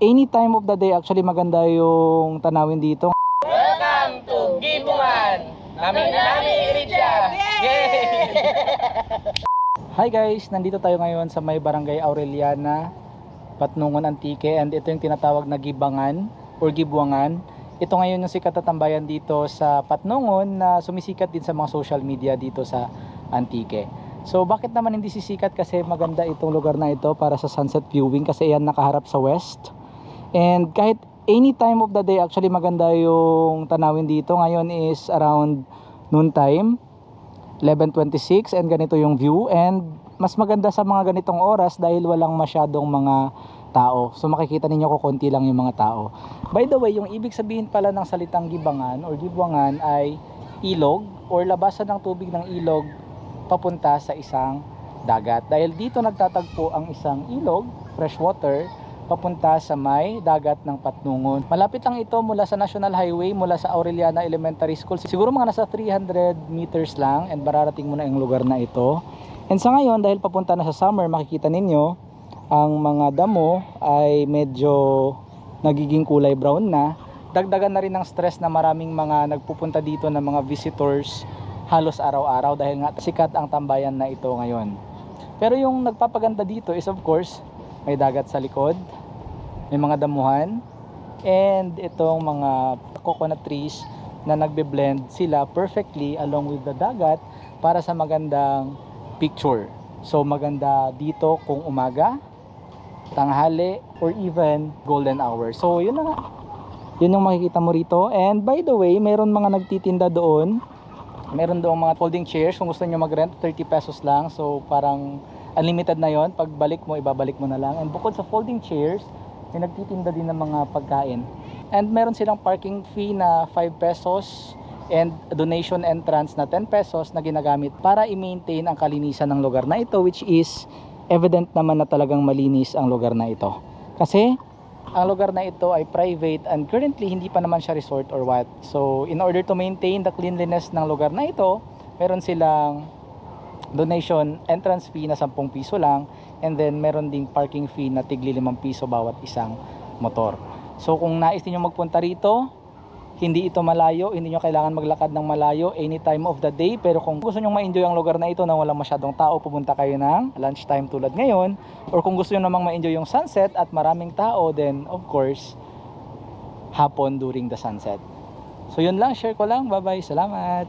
any time of the day actually maganda yung tanawin dito. Welcome to Gibuan! Nami Iricha! Yay! Hi guys, nandito tayo ngayon sa may Barangay Aureliana, Patnungon, Antique, and ito yung tinatawag na Gibangan or Gibuangan. Ito ngayon yung sikat na tambayan dito sa Patnungon na sumisikat din sa mga social media dito sa Antique. So bakit naman hindi sisikat? Kasi maganda itong lugar na ito para sa sunset viewing kasi yan nakaharap sa west. And kahit any time of the day actually maganda yung tanawin dito. Ngayon is around noon time, 11:26, and ganito yung view. And mas maganda sa mga ganitong oras dahil walang masyadong mga tao. So makikita ninyo kukunti lang yung mga tao. By the way, yung ibig sabihin pala ng salitang gibangan or gibuangan ay ilog or labasan ng tubig ng ilog papunta sa isang dagat. Dahil dito nagtatagpo ang isang ilog, fresh water, papunta sa may dagat ng Patnungon. Malapit lang ito mula sa National Highway, mula sa Aureliana Elementary School. Siguro mga nasa 300 meters lang, and mararating mo na yung lugar na ito. And sa ngayon, dahil papunta na sa summer, makikita ninyo ang mga damo ay medyo nagiging kulay brown na. Dagdagan na rin ng stress na maraming mga nagpupunta dito na mga visitors halos araw-araw dahil nga sikat ang tambayan na ito ngayon. Pero yung nagpapaganda dito is of course may dagat sa likod, may mga damuhan, and itong mga coconut trees na nagbe-blend sila perfectly along with the dagat para sa magandang picture. So maganda dito kung umaga, tanghali, or even golden hour. So yun na nga, yun yung makikita mo rito. And by the way, meron mga nagtitinda doon, meron doon mga folding chairs. Kung gusto nyo mag-rent, 30 pesos lang. So parang unlimited na yon. Pagbalik mo, ibabalik mo na lang. And bukod sa folding chairs, may nagtitinda din ng mga pagkain. And meron silang parking fee na 5 pesos and donation entrance na 10 pesos na ginagamit para i-maintain ang kalinisan ng lugar na ito, which is evident naman na talagang malinis ang lugar na ito. Kasi ang lugar na ito ay private and currently hindi pa naman siya resort or what. So in order to maintain the cleanliness ng lugar na ito, meron silang donation entrance fee na 10 piso lang, and then meron ding parking fee na tigli 5 piso bawat isang motor. So kung nais niyo magpunta rito, hindi ito malayo, hindi nyo kailangan maglakad ng malayo any time of the day. Pero kung gusto nyo ma-enjoy ang lugar na ito na walang masyadong tao, pumunta kayo ng lunchtime tulad ngayon. Or kung gusto nyo namang ma-enjoy yung sunset at maraming tao, then of course hapon during the sunset. So yun lang, share ko lang. Bye bye, salamat.